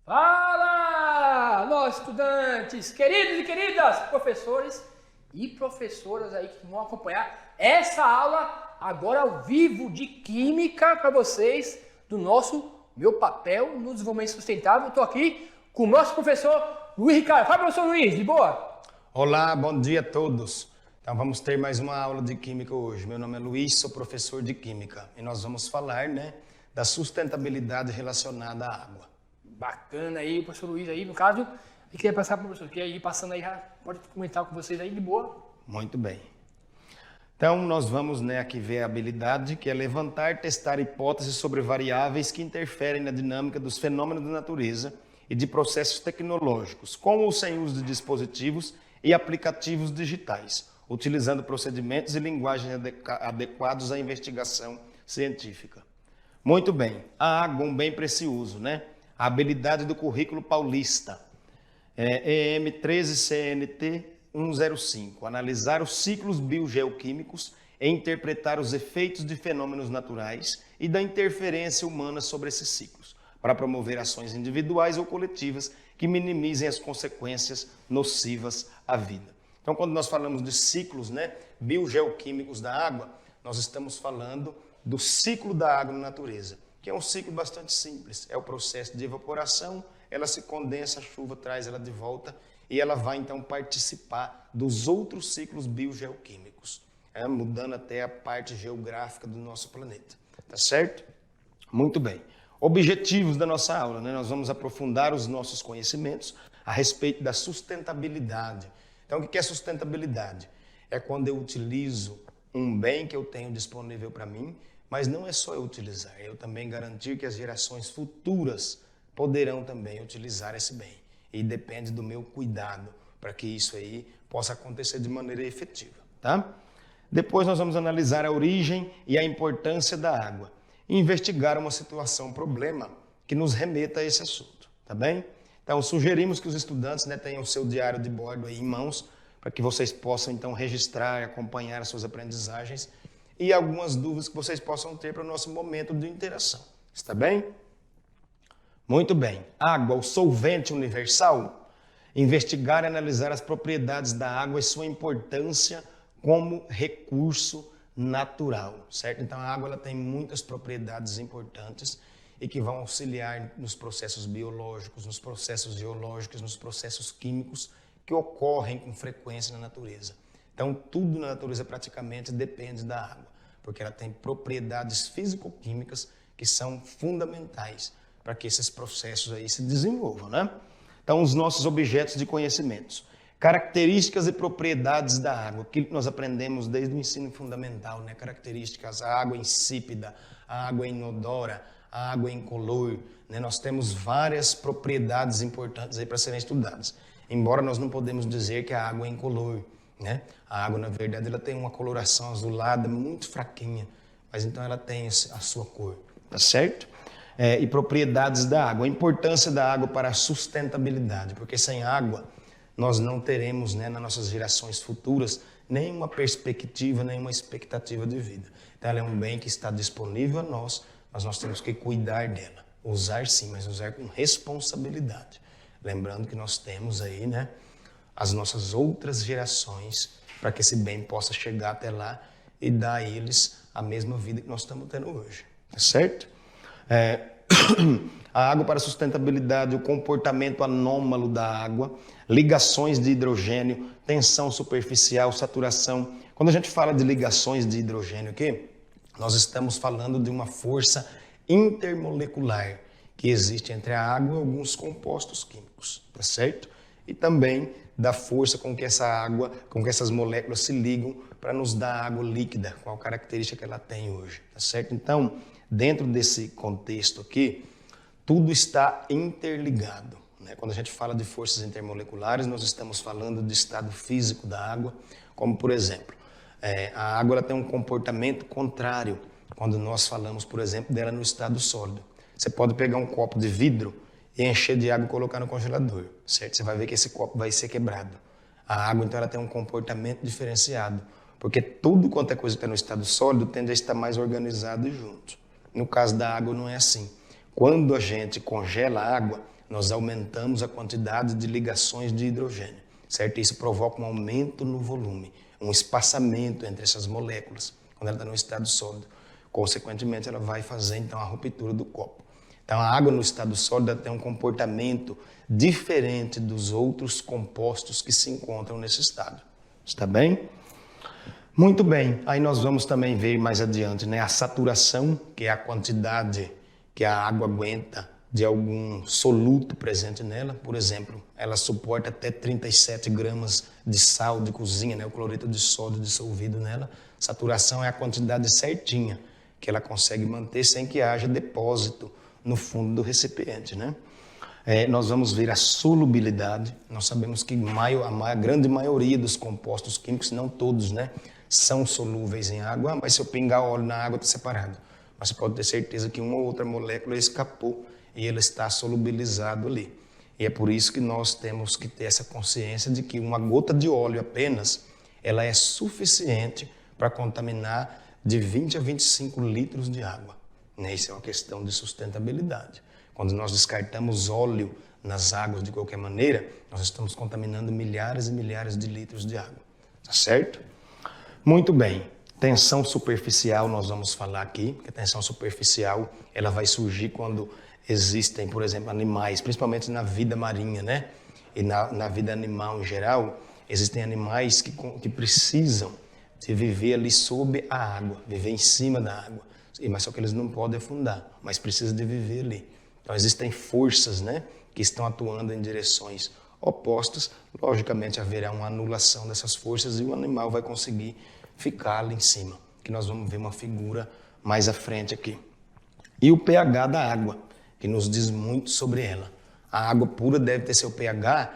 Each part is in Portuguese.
Fala, nós estudantes, queridos e queridas, professores e professoras aí que vão acompanhar essa aula agora ao vivo de Química para vocês do Meu Papel no Desenvolvimento Sustentável. Estou aqui com o nosso professor Luiz Ricardo. Fala, professor Luiz, de boa? Olá, bom dia a todos. Então vamos ter mais uma aula de Química hoje. Meu nome é Luiz, sou professor de Química e nós vamos falar, da sustentabilidade relacionada à água. Bacana aí, o professor Luiz aí, no caso, eu queria passar para o professor, queria ir passando aí, já pode comentar com vocês aí de boa. Muito bem. Então nós vamos aqui ver a habilidade que é levantar, testar hipóteses sobre variáveis que interferem na dinâmica dos fenômenos da natureza e de processos tecnológicos, com ou sem uso de dispositivos e aplicativos digitais, utilizando procedimentos e linguagens adequados à investigação científica. Muito bem, a água, um bem precioso, A habilidade do currículo paulista, EM 13 CNT 105, analisar os ciclos biogeoquímicos e interpretar os efeitos de fenômenos naturais e da interferência humana sobre esses ciclos, para promover ações individuais ou coletivas que minimizem as consequências nocivas à vida. Então, quando nós falamos de ciclos biogeoquímicos da água, nós estamos falando do ciclo da água na natureza, que é um ciclo bastante simples. É o processo de evaporação, ela se condensa, a chuva traz ela de volta e ela vai então participar dos outros ciclos biogeoquímicos, mudando até a parte geográfica do nosso planeta. Tá certo? Muito bem. Objetivos da nossa aula, Nós vamos aprofundar os nossos conhecimentos a respeito da sustentabilidade. Então, o que é sustentabilidade? É quando eu utilizo um bem que eu tenho disponível para mim, mas não é só eu utilizar, eu também garantir que as gerações futuras poderão também utilizar esse bem. E depende do meu cuidado para que isso aí possa acontecer de maneira efetiva, tá? Depois nós vamos analisar a origem e a importância da água e investigar uma situação, problema que nos remeta a esse assunto, tá bem? Então sugerimos que os estudantes tenham o seu diário de bordo aí em mãos para que vocês possam então registrar e acompanhar as suas aprendizagens e algumas dúvidas que vocês possam ter para o nosso momento de interação. Está bem? Muito bem. Água, o solvente universal. Investigar e analisar as propriedades da água e sua importância como recurso natural, certo? Então a água ela tem muitas propriedades importantes e que vão auxiliar nos processos biológicos, nos processos geológicos, nos processos químicos que ocorrem com frequência na natureza. Então, tudo na natureza praticamente depende da água, porque ela tem propriedades físico-químicas que são fundamentais para que esses processos aí se desenvolvam, Então, os nossos objetos de conhecimentos. Características e propriedades da água, aquilo que nós aprendemos desde o ensino fundamental, Características, a água insípida, a água inodora, a água incolor, Nós temos várias propriedades importantes aí para serem estudadas, embora nós não podemos dizer que a água é incolor, A água, na verdade, ela tem uma coloração azulada muito fraquinha, mas então ela tem a sua cor, tá certo? E propriedades da água, a importância da água para a sustentabilidade, porque sem água nós não teremos, nas nossas gerações futuras, nenhuma perspectiva, nenhuma expectativa de vida. Então ela é um bem que está disponível a nós, mas nós temos que cuidar dela. Usar sim, mas usar com responsabilidade. Lembrando que nós temos aí, as nossas outras gerações, para que esse bem possa chegar até lá e dar a eles a mesma vida que nós estamos tendo hoje, tá certo? A água para sustentabilidade, o comportamento anômalo da água, ligações de hidrogênio, tensão superficial, saturação. Quando a gente fala de ligações de hidrogênio aqui, nós estamos falando de uma força intermolecular que existe entre a água e alguns compostos químicos, tá certo? E também da força com que essa água, com que essas moléculas se ligam para nos dar água líquida, qual a característica que ela tem hoje, tá certo? Então, dentro desse contexto aqui, tudo está interligado, Quando a gente fala de forças intermoleculares, nós estamos falando do estado físico da água, como por exemplo, a água ela tem um comportamento contrário quando nós falamos, por exemplo, dela no estado sólido. Você pode pegar um copo de vidro e encher de água e colocar no congelador, certo? Você vai ver que esse copo vai ser quebrado. A água, então, ela tem um comportamento diferenciado, porque tudo quanto é coisa que está no estado sólido tende a estar mais organizado e junto. No caso da água, não é assim. Quando a gente congela a água, nós aumentamos a quantidade de ligações de hidrogênio, certo? Isso provoca um aumento no volume, um espaçamento entre essas moléculas, quando ela está no estado sólido. Consequentemente, ela vai fazer, então, a ruptura do copo. Então, a água no estado sólido tem um comportamento diferente dos outros compostos que se encontram nesse estado. Está bem? Muito bem. Aí nós vamos também ver mais adiante, né, a saturação, que é a quantidade que a água aguenta de algum soluto presente nela. Por exemplo, ela suporta até 37 gramas de sal de cozinha, né, o cloreto de sódio dissolvido nela. Saturação é a quantidade certinha que ela consegue manter sem que haja depósito no fundo do recipiente, né? Nós vamos ver a solubilidade. Nós sabemos que a grande maioria dos compostos químicos, não todos, né, são solúveis em água, mas se eu pingar óleo na água está separado. Mas você pode ter certeza que uma ou outra molécula escapou e ele está solubilizado ali. E é por isso que nós temos que ter essa consciência de que uma gota de óleo apenas, ela é suficiente para contaminar de 20 a 25 litros de água. Isso é uma questão de sustentabilidade. Quando nós descartamos óleo nas águas de qualquer maneira, nós estamos contaminando milhares e milhares de litros de água. Tá certo? Muito bem. Tensão superficial nós vamos falar aqui, porque a tensão superficial ela vai surgir quando existem, por exemplo, animais, principalmente na vida marinha, né? E na vida animal em geral, existem animais que precisam de viver ali sob a água, viver em cima da água. Mas só que eles não podem afundar, mas precisam de viver ali. Então existem forças, né, que estão atuando em direções opostas. Logicamente haverá uma anulação dessas forças e o animal vai conseguir ficar ali em cima, que nós vamos ver uma figura mais à frente aqui. E o pH da água, que nos diz muito sobre ela. A água pura deve ter seu pH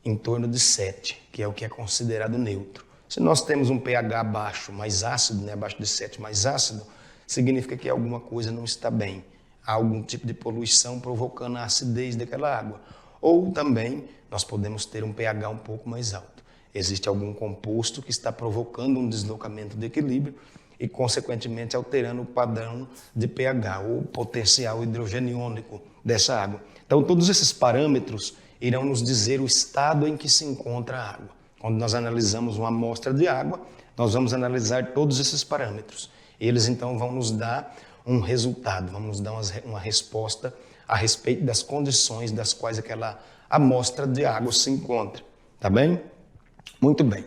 em torno de 7, que é o que é considerado neutro. Se nós temos um pH baixo, mais ácido, né, abaixo de 7, mais ácido, significa que alguma coisa não está bem. Há algum tipo de poluição provocando a acidez daquela água. Ou também nós podemos ter um pH um pouco mais alto. Existe algum composto que está provocando um deslocamento de equilíbrio e, consequentemente, alterando o padrão de pH, ou potencial hidrogeniônico dessa água. Então, todos esses parâmetros irão nos dizer o estado em que se encontra a água. Quando nós analisamos uma amostra de água, nós vamos analisar todos esses parâmetros. Eles, então, vão nos dar um resultado, vamos dar uma resposta a respeito das condições das quais aquela amostra de água se encontra. Tá bem? Muito bem.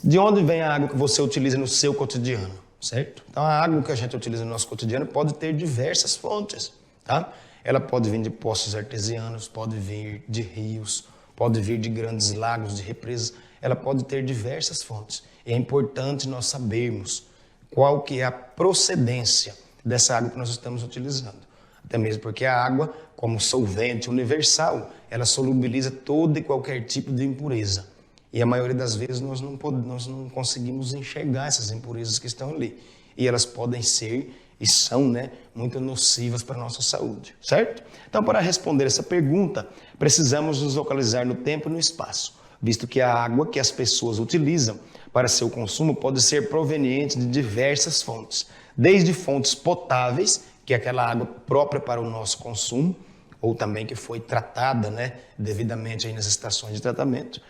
De onde vem a água que você utiliza no seu cotidiano, certo? Então, a água que a gente utiliza no nosso cotidiano pode ter diversas fontes, tá? Ela pode vir de poços artesianos, pode vir de rios, pode vir de grandes lagos, de represas. Ela pode ter diversas fontes. E é importante nós sabermos qual que é a procedência dessa água que nós estamos utilizando. Até mesmo porque a água, como solvente universal, ela solubiliza todo e qualquer tipo de impureza. E a maioria das vezes nós não conseguimos enxergar essas impurezas que estão ali. E elas podem ser e são, né, muito nocivas para a nossa saúde, certo? Então, para responder essa pergunta, precisamos nos localizar no tempo e no espaço, visto que a água que as pessoas utilizam para seu consumo pode ser proveniente de diversas fontes, desde fontes potáveis, que é aquela água própria para o nosso consumo, ou também que foi tratada, né, devidamente aí nas estações de tratamento,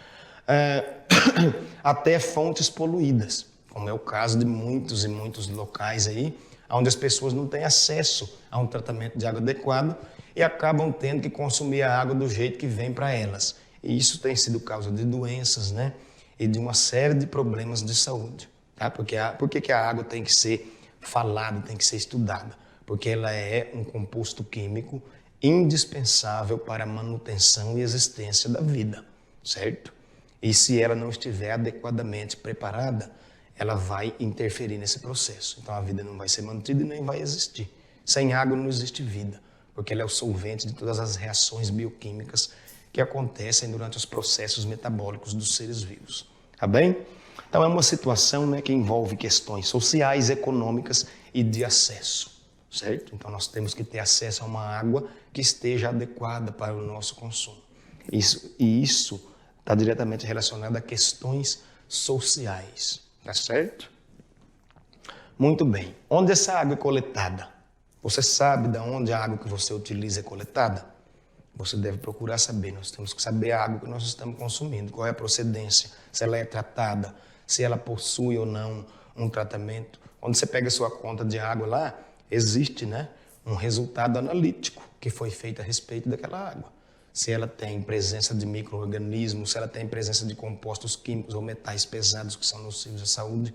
até fontes poluídas, como é o caso de muitos e muitos locais aí, onde as pessoas não têm acesso a um tratamento de água adequado e acabam tendo que consumir a água do jeito que vem para elas. E isso tem sido causa de doenças, né, e de uma série de problemas de saúde. Tá? Por que a água tem que ser falada, tem que ser estudada? Porque ela é um composto químico indispensável para a manutenção e existência da vida, certo? E se ela não estiver adequadamente preparada, ela vai interferir nesse processo. Então a vida não vai ser mantida e nem vai existir. Sem água não existe vida, porque ela é o solvente de todas as reações bioquímicas que acontecem durante os processos metabólicos dos seres vivos. Tá bem? Então é uma situação, né, que envolve questões sociais, econômicas e de acesso, certo? Então nós temos que ter acesso a uma água que esteja adequada para o nosso consumo. Isso está diretamente relacionado a questões sociais, tá certo? Muito bem. Onde essa água é coletada? Você sabe de onde a água que você utiliza é coletada? Você deve procurar saber. Nós temos que saber a água que nós estamos consumindo, qual é a procedência, se ela é tratada, se ela possui ou não um tratamento. Quando você pega a sua conta de água lá, existe, né, um resultado analítico que foi feito a respeito daquela água. Se ela tem presença de micro-organismos, se ela tem presença de compostos químicos ou metais pesados que são nocivos à saúde.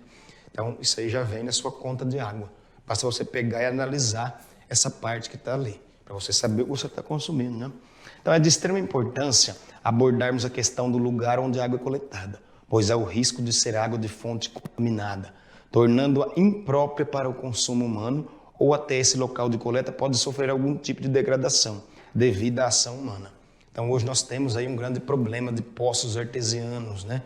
Então, isso aí já vem na sua conta de água. Basta você pegar e analisar essa parte que está ali, para você saber o que você está consumindo, né? Então, é de extrema importância abordarmos a questão do lugar onde a água é coletada, pois há o risco de ser água de fonte contaminada, tornando-a imprópria para o consumo humano, ou até esse local de coleta pode sofrer algum tipo de degradação devido à ação humana. Então, hoje nós temos aí um grande problema de poços artesianos, né,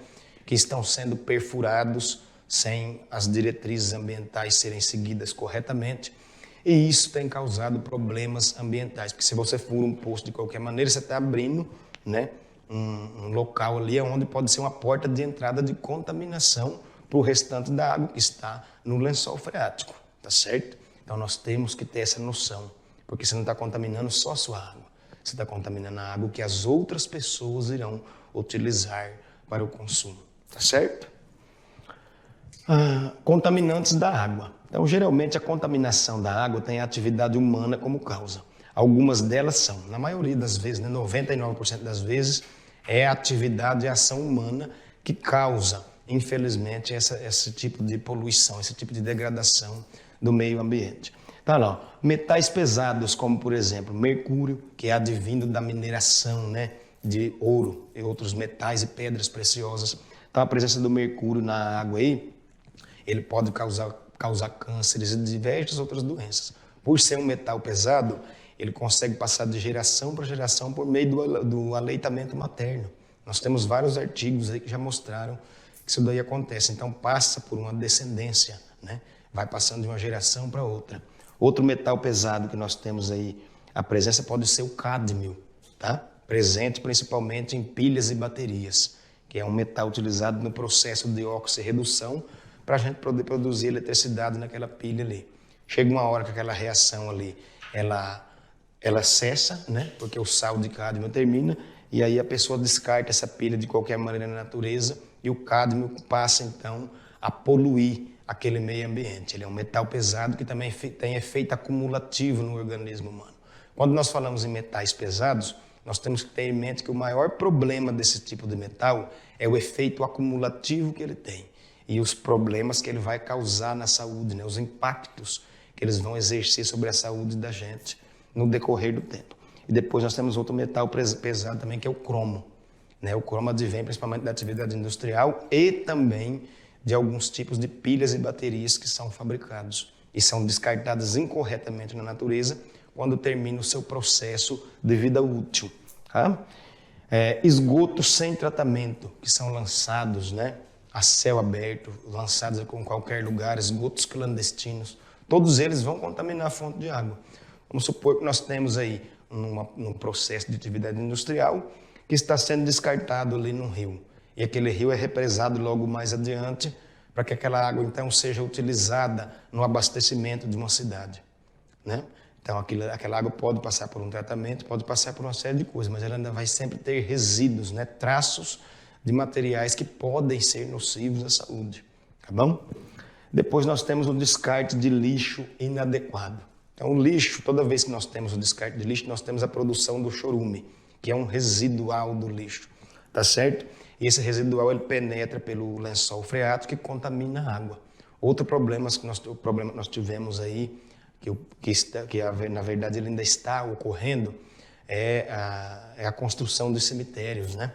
que estão sendo perfurados sem as diretrizes ambientais serem seguidas corretamente, e isso tem causado problemas ambientais, porque se você fura um poço de qualquer maneira, você está abrindo, né, um local ali onde pode ser uma porta de entrada de contaminação para o restante da água que está no lençol freático, tá certo? Então nós temos que ter essa noção, porque você não está contaminando só a sua água, você está contaminando a água que as outras pessoas irão utilizar para o consumo, tá certo? Contaminantes da água. Então, geralmente, a contaminação da água tem a atividade humana como causa. Algumas delas são, na maioria das vezes, né, 99% das vezes, é a atividade e a ação humana que causa, infelizmente, esse tipo de poluição, esse tipo de degradação do meio ambiente. Tá lá, metais pesados, como, por exemplo, mercúrio, que é advindo da mineração, né, de ouro e outros metais e pedras preciosas. Então, a presença do mercúrio na água aí, ele pode causar cânceres e diversas outras doenças. Por ser um metal pesado, ele consegue passar de geração para geração por meio do aleitamento materno. Nós temos vários artigos aí que já mostraram que isso daí acontece. Então, passa por uma descendência, né? Vai passando de uma geração para outra. Outro metal pesado que nós temos aí, a presença pode ser o cádmio, tá? Presente principalmente em pilhas e baterias, que é um metal utilizado no processo de oxirredução, para a gente poder produzir eletricidade naquela pilha ali. Chega uma hora que aquela reação ali, ela cessa, né? Porque o sal de cádmio termina, e aí a pessoa descarta essa pilha de qualquer maneira na natureza, e o cádmio passa então a poluir aquele meio ambiente. Ele é um metal pesado que também tem efeito acumulativo no organismo humano. Quando nós falamos em metais pesados, nós temos que ter em mente que o maior problema desse tipo de metal é o efeito acumulativo que ele tem e os problemas que ele vai causar na saúde, né? Os impactos que eles vão exercer sobre a saúde da gente no decorrer do tempo. E depois nós temos outro metal pesado também, que é o cromo, né? O cromo advém principalmente da atividade industrial e também de alguns tipos de pilhas e baterias que são fabricados e são descartadas incorretamente na natureza quando termina o seu processo de vida útil. Tá? Esgotos sem tratamento, que são lançados, né, a céu aberto, lançados em qualquer lugar, esgotos clandestinos, todos eles vão contaminar a fonte de água. Vamos supor que nós temos aí um processo de atividade industrial que está sendo descartado ali num rio. E aquele rio é represado logo mais adiante para que aquela água, então, seja utilizada no abastecimento de uma cidade, né? Então, aquela água pode passar por um tratamento, pode passar por uma série de coisas, mas ela ainda vai sempre ter resíduos, né? Traços de materiais que podem ser nocivos à saúde, tá bom? Depois nós temos o descarte de lixo inadequado. Então, o lixo, toda vez que nós temos o descarte de lixo, nós temos a produção do chorume, que é um residual do lixo, tá certo? E esse residual, ele penetra pelo lençol freático e contamina a água. Outro problema que nós tivemos aí, que na verdade ele ainda está ocorrendo, é a construção dos cemitérios, né?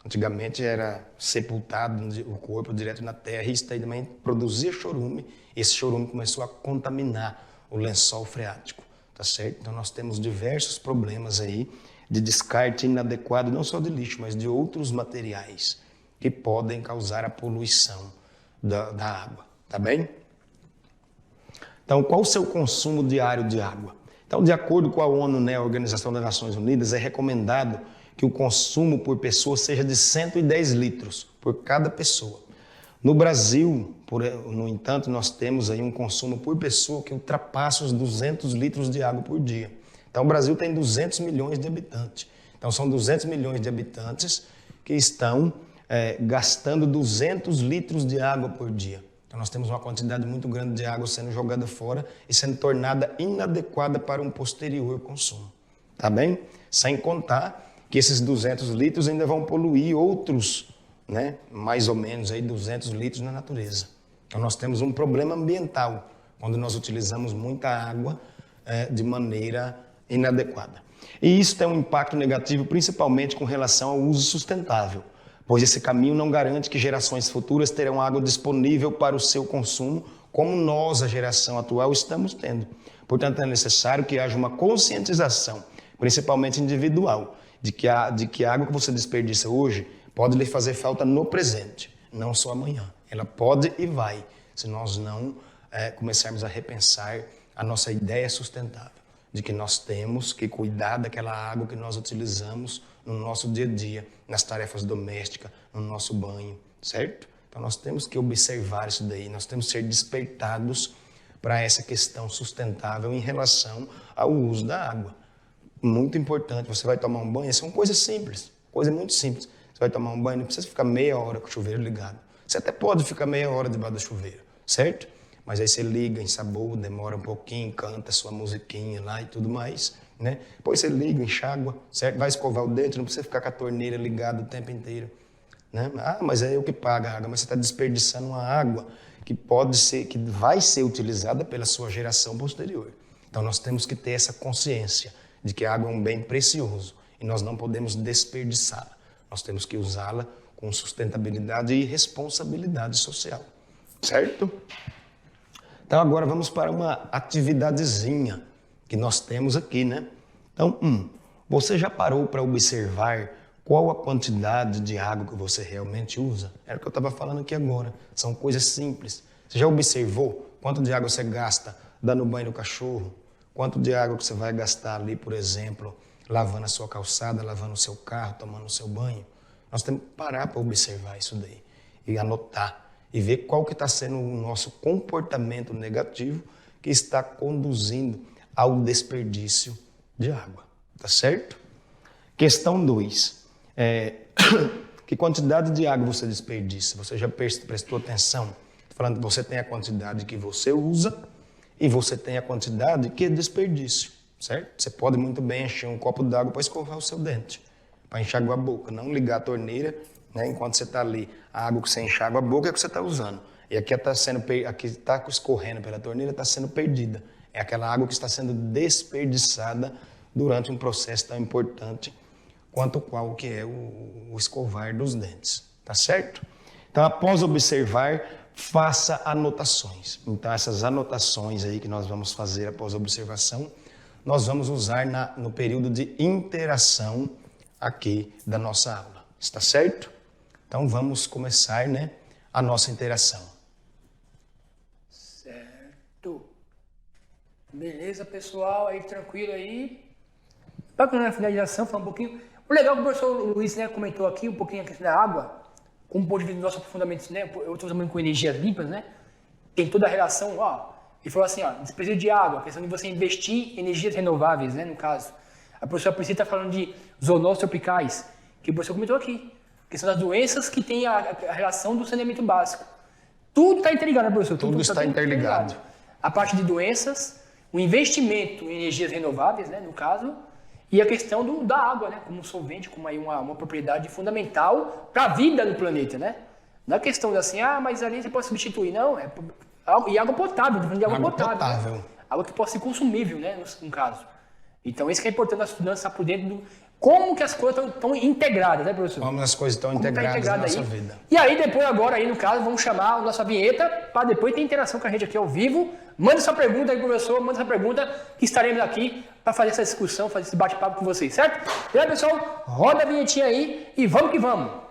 Antigamente era sepultado o corpo direto na terra e isso também produzia chorume. Esse chorume começou a contaminar o lençol freático, tá certo? Então nós temos diversos problemas aí de descarte inadequado, não só de lixo, mas de outros materiais que podem causar a poluição da água, tá bem? Então, qual o seu consumo diário de água? Então, de acordo com a ONU, né, a Organização das Nações Unidas, é recomendado que o consumo por pessoa seja de 110 litros por cada pessoa. No Brasil, no entanto, nós temos aí um consumo por pessoa que ultrapassa os 200 litros de água por dia. Então, o Brasil tem 200 milhões de habitantes. Então, são 200 milhões de habitantes que estão gastando 200 litros de água por dia. Então, nós temos uma quantidade muito grande de água sendo jogada fora e sendo tornada inadequada para um posterior consumo. Tá bem? Sem contar que esses 200 litros ainda vão poluir outros, né, mais ou menos aí 200 litros na natureza. Então, nós temos um problema ambiental quando nós utilizamos muita água de maneira inadequada. E isso tem um impacto negativo, principalmente com relação ao uso sustentável, pois esse caminho não garante que gerações futuras terão água disponível para o seu consumo, como nós, a geração atual, estamos tendo. Portanto, é necessário que haja uma conscientização, principalmente individual, de que a água que você desperdiça hoje pode lhe fazer falta no presente, não só amanhã. Ela pode e vai, se nós não começarmos a repensar a nossa ideia sustentável, de que nós temos que cuidar daquela água que nós utilizamos no nosso dia a dia, nas tarefas domésticas, no nosso banho, certo? Então nós temos que observar isso daí, nós temos que ser despertados para essa questão sustentável em relação ao uso da água. Muito importante, você vai tomar um banho, são coisas simples, coisa muito simples. Você vai tomar um banho, não precisa ficar meia hora com o chuveiro ligado. Você até pode ficar meia hora debaixo do chuveiro, certo? Mas aí você liga, ensaboa, demora um pouquinho, canta sua musiquinha lá e tudo mais, né? Depois você liga, enxágua, certo? Vai escovar o dente, não precisa ficar com a torneira ligada o tempo inteiro, né? Ah, mas é eu que pago a água, mas você está desperdiçando uma água que vai ser utilizada pela sua geração posterior. Então nós temos que ter essa consciência de que a água é um bem precioso e nós não podemos desperdiçá-la. Nós temos que usá-la com sustentabilidade e responsabilidade social, certo? Então agora vamos para uma atividadezinha que nós temos aqui, né? Então, você já parou para observar qual a quantidade de água que você realmente usa? Era o que eu estava falando aqui agora. São coisas simples. Você já observou quanto de água você gasta dando banho no cachorro? Quanto de água que você vai gastar ali, por exemplo, lavando a sua calçada, lavando o seu carro, tomando o seu banho? Nós temos que parar para observar isso daí e anotar e ver qual que está sendo o nosso comportamento negativo que está conduzindo ao desperdício de água, tá certo? Questão 2. Que quantidade de água você desperdiça? Você já prestou atenção? Estou falando que você tem a quantidade que você usa e você tem a quantidade que é desperdício, certo? Você pode muito bem encher um copo d'água para escovar o seu dente, para enxaguar a boca, não ligar a torneira, né? Enquanto você está ali, a água que você enxágua a boca é a que você está usando. E aqui está escorrendo pela torneira, está sendo perdida. É aquela água que está sendo desperdiçada durante um processo tão importante quanto qual que é o escovar dos dentes, tá certo? Então, após observar, faça anotações. Então, essas anotações aí que nós vamos fazer após a observação, nós vamos usar no período de interação aqui da nossa aula. Está certo? Então, vamos começar, né, a nossa interação. Certo. Beleza, pessoal? Aí, tranquilo aí. Para na finalização, falar um pouquinho. O legal que o professor Luiz, né, comentou aqui um pouquinho a questão da água, como ponto de vista dos nossos aprofundamentos, né? Eu estou trabalhando com energias limpas, né? Tem toda a relação, ó. Ele falou assim, ó, desperdício de água, a questão de você investir em energias renováveis, né, no caso. A professora Priscila está falando de zoonoses tropicais, que o professor comentou aqui. A questão das doenças que tem a relação do saneamento básico. Tudo está interligado, né, professor? Tudo está interligado. A parte de doenças, o investimento em energias renováveis, né, no caso, e a questão da água, né, como solvente, como aí uma propriedade fundamental para a vida no planeta, né? Não é questão de assim, mas ali você pode substituir, não. E água potável, falando de água potável. Né? Água que pode ser consumível, né, no caso. Então, isso que é importante a estudante estar por dentro do como que as coisas estão integradas, né, professor? Como as coisas estão integradas na nossa vida. E aí, depois, agora, aí, no caso, vamos chamar a nossa vinheta para depois ter interação com a gente aqui ao vivo. Manda sua pergunta aí, professor, manda sua pergunta, que estaremos aqui para fazer essa discussão, fazer esse bate-papo com vocês, certo? E aí, pessoal, roda a vinhetinha aí e vamos que vamos!